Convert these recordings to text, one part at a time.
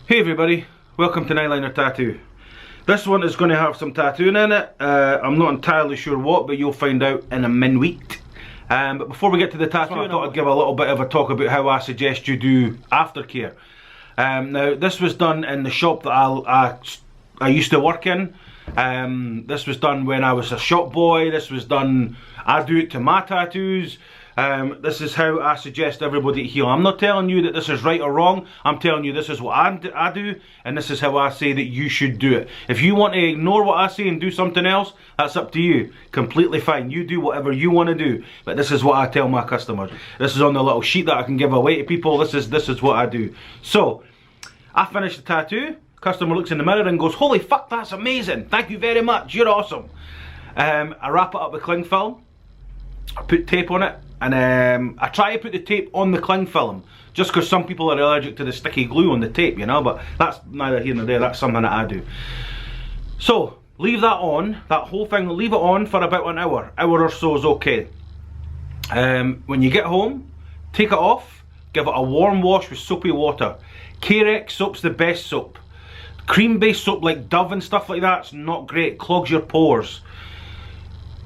Hey everybody, welcome to Nyliner Tattoo. This one is going to have some tattooing in it. I'm not entirely sure what, but you'll find out in a minute. But before we get to the tattoo, I thought I'd give a little bit of a talk about how I suggest you do aftercare. Now, this was done in the shop that I used to work in. This was done when I was a shop boy. This was done, I do it to my tattoos. This is how I suggest everybody to heal. I'm not telling you that this is right or wrong. I'm telling you this is what I do, and this is how I say that you should do it. If you want to ignore what I say and do something else, that's up to you. Completely fine. You do whatever you want to do. But this is what I tell my customers. This is on the little sheet that I can give away to people. This is what I do. So, I finish the tattoo. Customer looks in the mirror and goes, "Holy fuck, that's amazing. Thank you very much. You're awesome." I wrap it up with cling film. I put tape on it. And I try to put the tape on the cling film, just because some people are allergic to the sticky glue on the tape, you know, but that's neither here nor there, that's something that I do. So, leave that on, that whole thing, leave it on for about an hour or so is okay. When you get home, take it off, give it a warm wash with soapy water. Carex soap's the best soap. Cream-based soap like Dove and stuff like that's not great, clogs your pores.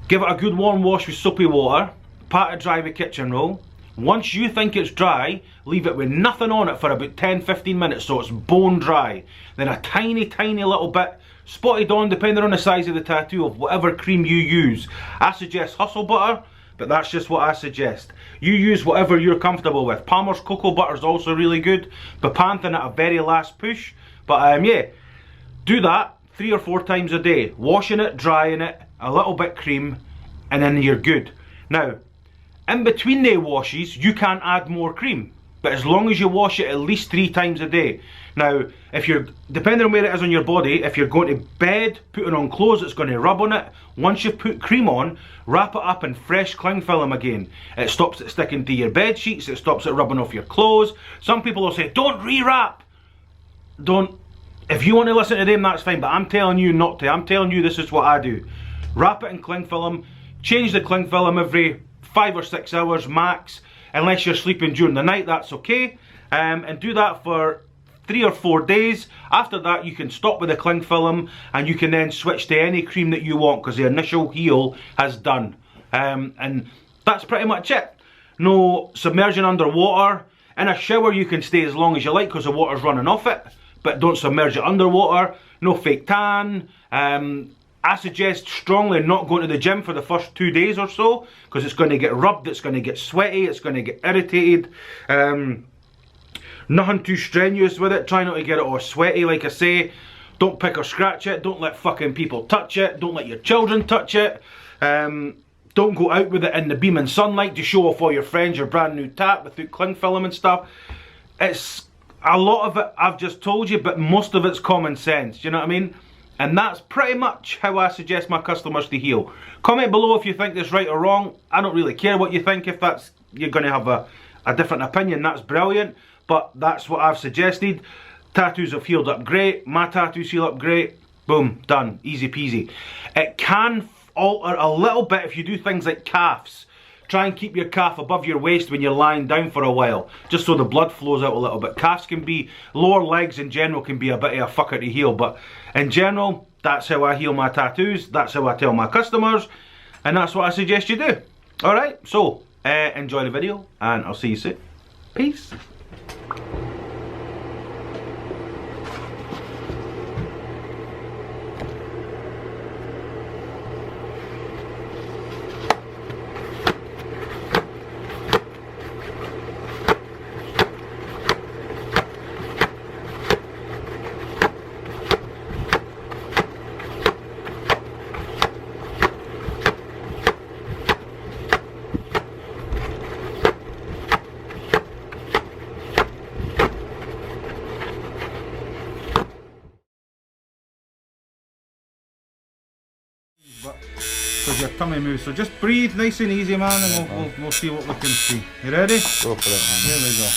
Give it a good warm wash with soapy water. Pat it dry with kitchen roll. Once you think it's dry, leave it with nothing on it for about 10-15 minutes so it's bone dry. Then a tiny little bit spotted on, depending on the size of the tattoo, of whatever cream you use. I suggest Hustle Butter, but that's just what I suggest. You use whatever you're comfortable with. Palmer's Cocoa Butter is also really good. Bepanthen at a very last push. But yeah, do that 3 or 4 times a day. Washing it, drying it, a little bit cream, and then you're good. Now, in between the washes, you can add more cream, but as long as you wash it at least 3 times a day. Now, if you're, depending on where it is on your body, if you're going to bed, putting on clothes, it's going to rub on it. Once you've put cream on, wrap it up in fresh cling film again. It stops it sticking to your bed sheets, it stops it rubbing off your clothes. Some people will say, don't re-wrap. Don't. If you want to listen to them, that's fine, but I'm telling you not to. I'm telling you this is what I do. Wrap it in cling film, change the cling film every 5 or 6 hours max, unless you're sleeping during the night, that's okay. And do that for 3 or 4 days. After that, you can stop with the cling film and you can then switch to any cream that you want, because the initial heal has done. And that's pretty much it. No submerging underwater. In a shower you can stay as long as you like because the water's running off it, but don't submerge it underwater. No fake tan. I suggest strongly not going to the gym for the first 2 days or so, because it's going to get rubbed, it's going to get sweaty, it's going to get irritated. Nothing too strenuous with it. Try not to get it all sweaty, like I say. Don't pick or scratch it. Don't let fucking people touch it. Don't let your children touch it. Don't go out with it in the beaming sunlight to show off all your friends your brand new tat without cling film and stuff. It's a lot of it I've just told you, but most of it's common sense, you know what I mean? And that's pretty much how I suggest my customers to heal. Comment below if you think this right or wrong. I don't really care what you think. If that's, you're going to have a different opinion, that's brilliant. But that's what I've suggested. Tattoos have healed up great. My tattoos heal up great. Boom, done. Easy peasy. It can alter a little bit if you do things like calves. Try and keep your calf above your waist when you're lying down for a while, just so the blood flows out a little bit. Calves can be, lower legs in general can be a bit of a fucker to heal, but in general, that's how I heal my tattoos, that's how I tell my customers, and that's what I suggest you do. Alright, so, enjoy the video, and I'll see you soon. Peace. Because your tummy moves, so just breathe nice and easy, man, and we'll see what we can see. You ready? Go for it, man. Here we go.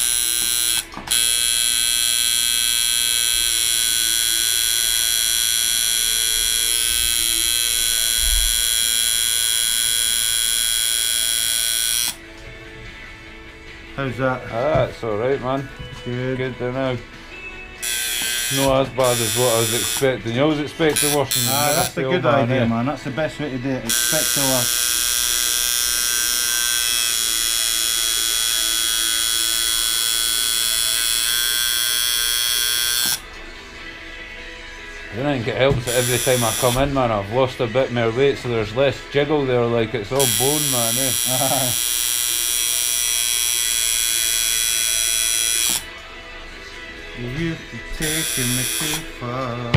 How's that? Ah, that's alright, man. Good. Good to know. not as bad as what I was expecting. You always expect the worst. That's a good idea, man. That's the best way to do it. Expect the worst. I think it helps that every time I come in, man, I've lost a bit more weight, so there's less jiggle there, like it's all bone, man, eh? You've taken me too far.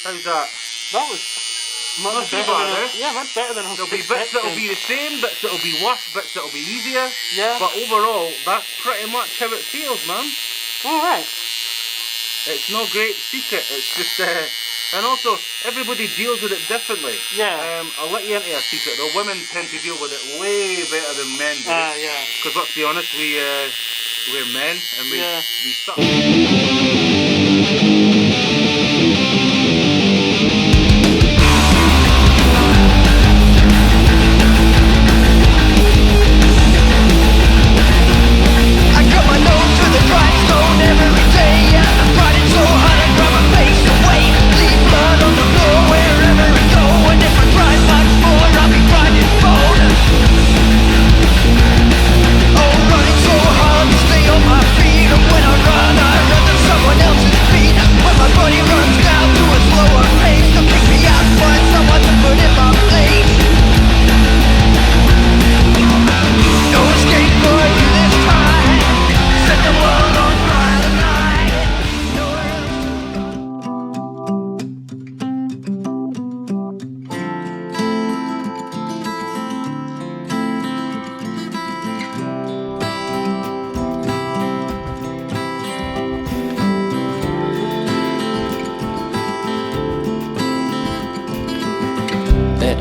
How's that? That was much better than, yeah, much better than I was There'll be bits that'll be the same, bits that'll be worse, bits that'll be easier. Yeah. But overall, that's pretty much how it feels, man. Alright. It's no great secret, it's just, and also, everybody deals with it differently. Yeah. I'll let you into a secret though, women tend to deal with it way better than men do. Yeah. Because let's be honest, we're men, and we suck.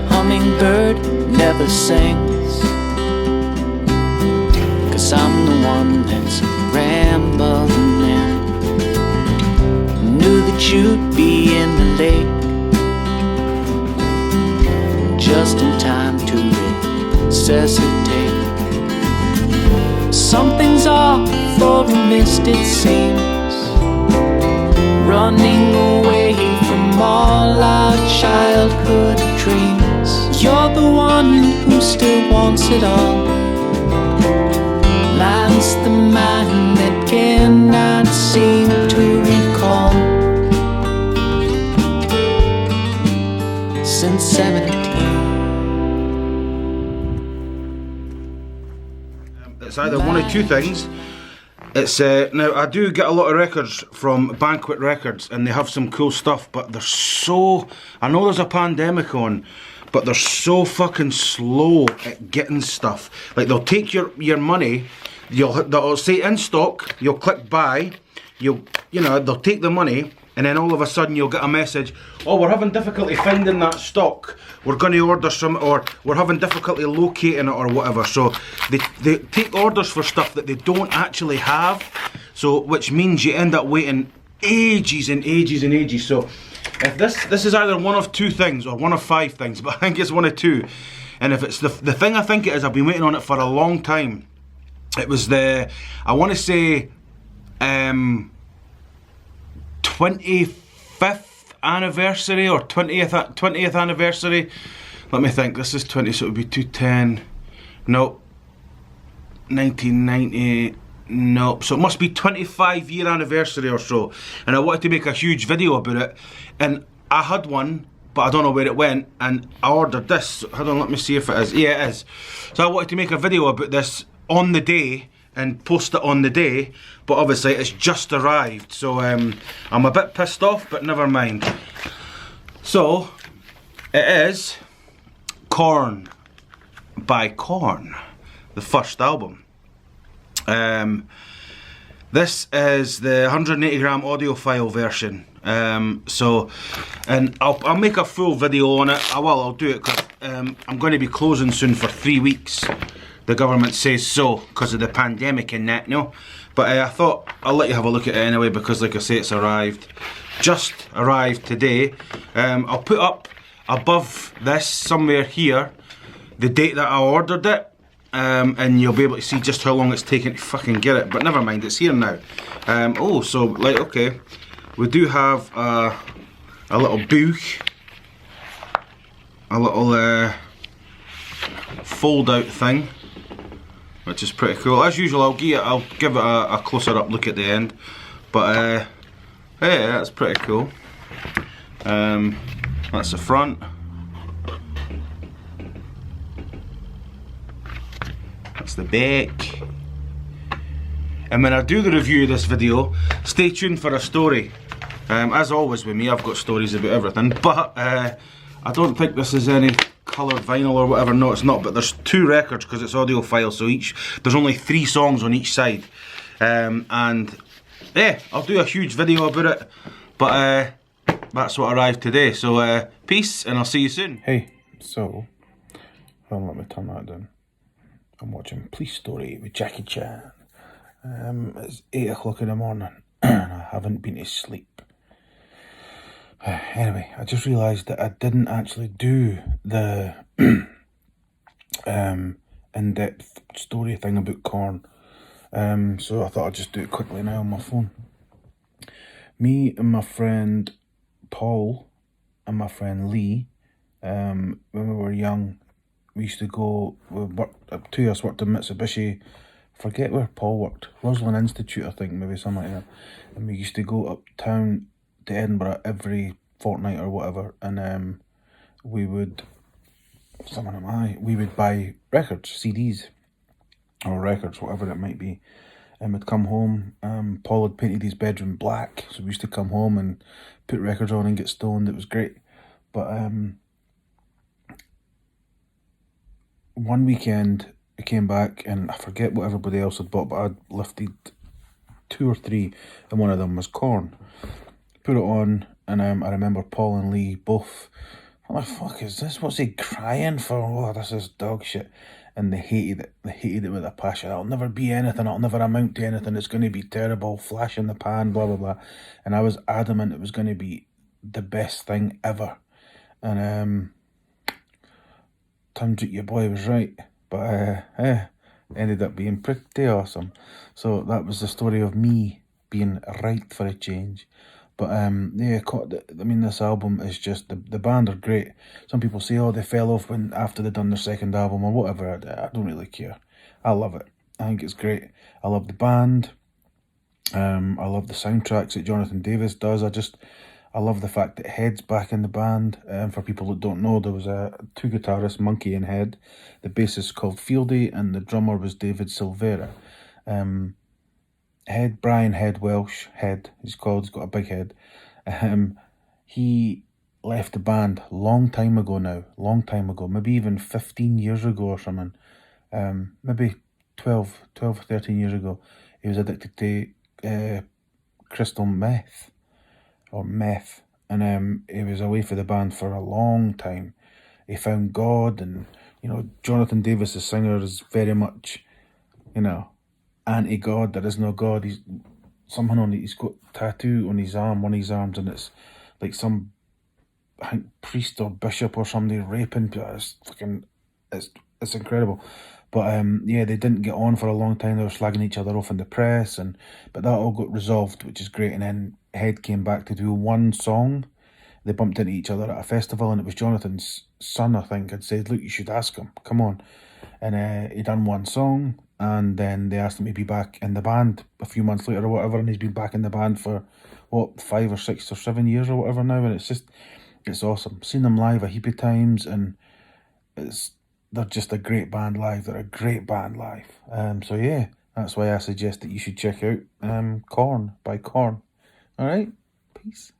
Hummingbird never sings, 'cause I'm the one that's rambling in. Knew that you'd be in the lake just in time to resuscitate. Something's off for a mist, it seems, running away from all our childhood dreams. You're the one who still wants it all. Mine's the mind that cannot seem to recall. Since 17. It's either one of two things. It's now I do get a lot of records from Banquet Records, and they have some cool stuff, but they're so, I know there's a pandemic on, but they're so fucking slow at getting stuff. Like they'll take your money, they'll say in stock, you'll click buy, they'll take the money, and then all of a sudden you'll get a message, oh, we're having difficulty finding that stock, we're going to order some, or we're having difficulty locating it or whatever. So they take orders for stuff that they don't actually have, so which means you end up waiting ages and ages and ages. So if this is either one of two things or one of five things, but I think it's one of two. And if it's the thing I think it is, I've been waiting on it for a long time. It was the, I want to say 25th anniversary or 20th anniversary. Let me think, this is 20, so it would be 210, no, 1990, no, so it must be 25-year anniversary or so. And I wanted to make a huge video about it, and I had one, but I don't know where it went, and I ordered this. Hold on, let me see if it is. Yeah, it is. So I wanted to make a video about this on the day and post it on the day, but obviously it's just arrived, so I'm a bit pissed off, but never mind. So it is Korn by Korn, the first album. This is the 180 gram audiophile version. So, and I'll make a full video on it. I'll do it because I'm going to be closing soon for 3 weeks. The government says so because of the pandemic and that, no. But I thought I'll let you have a look at it anyway, because like I say, it's arrived. Just arrived today. I'll put up above this somewhere here the date that I ordered it, and you'll be able to see just how long it's taken to fucking get it. But never mind, it's here now. Oh, so like, okay, we do have a little book, a little fold out thing, which is pretty cool. As usual, I'll give it a closer up look at the end. But yeah, that's pretty cool. That's the front. That's the back. And when I do the review of this video, stay tuned for a story. As always with me, I've got stories about everything, but I don't think this is any coloured vinyl or whatever. No, it's not, but there's 2 records because it's audiophile, so there's only 3 songs on each side. And yeah, I'll do a huge video about it, but that's what arrived today. So peace, and I'll see you soon. Hey, so, well, let me turn that down. I'm watching Police Story with Jackie Chan. It's 8 o'clock in the morning and I haven't been to sleep. Anyway, I just realised that I didn't actually do the in-depth story thing about Korn. So I thought I'd just do it quickly now on my phone. Me and my friend Paul and my friend Lee, when we were young, we used to go, 2 of us worked in Mitsubishi, forget where Paul worked, Roslin Institute I think, maybe something like that. And we used to go uptown to Edinburgh every fortnight or whatever, and we would buy records, CDs, or records, whatever it might be, and we'd come home. Paul had painted his bedroom black, so we used to come home and put records on and get stoned. It was great. But one weekend I came back and I forget what everybody else had bought, but I'd lifted 2 or 3, and one of them was Korn. Put it on, and I remember Paul and Lee both, what the fuck is this? What's he crying for? Oh, this is dog shit. And they hated it. They hated it with a passion. It'll never be anything. It'll never amount to anything. It's going to be terrible. Flash in the pan, blah, blah, blah. And I was adamant it was going to be the best thing ever. And turns out your boy was right. But ended up being pretty awesome. So that was the story of me being right for a change. But yeah, I mean, this album is just, the band are great. Some people say, oh, they fell off after they'd done their second album or whatever. I don't really care. I love it. I think it's great. I love the band. I love the soundtracks that Jonathan Davis does. I love the fact that Head's back in the band. For people that don't know, there was 2 guitarists, Monkey and Head. The bassist called Fieldy, and the drummer was David Silvera. Head, Brian Head Welsh, Head, he's got a big head. He left the band long time ago now, maybe even 15 years ago or something. Maybe 12 or 13 years ago. He was addicted to crystal meth, and he was away for the band for a long time. He found God, and Jonathan Davis, the singer, is very much, anti-God. There is no God. something on it. He's got tattoo on his arm, one of his arms, and it's like some, I think, priest or bishop or somebody raping. It's fucking, it's incredible. But yeah, they didn't get on for a long time. They were slagging each other off in the press, but that all got resolved, which is great. And then Head came back to do one song. They bumped into each other at a festival, and it was Jonathan's son, I think, had said, "Look, you should ask him. Come on." And he done one song, and then they asked him to be back in the band a few months later or whatever, and he's been back in the band for, what, 5 or 6 or 7 years or whatever now, and it's awesome. Seen them live a heap of times, and they're just a great band live. They're a great band live. So yeah, that's why I suggest that you should check out Korn by Korn. Alright, peace.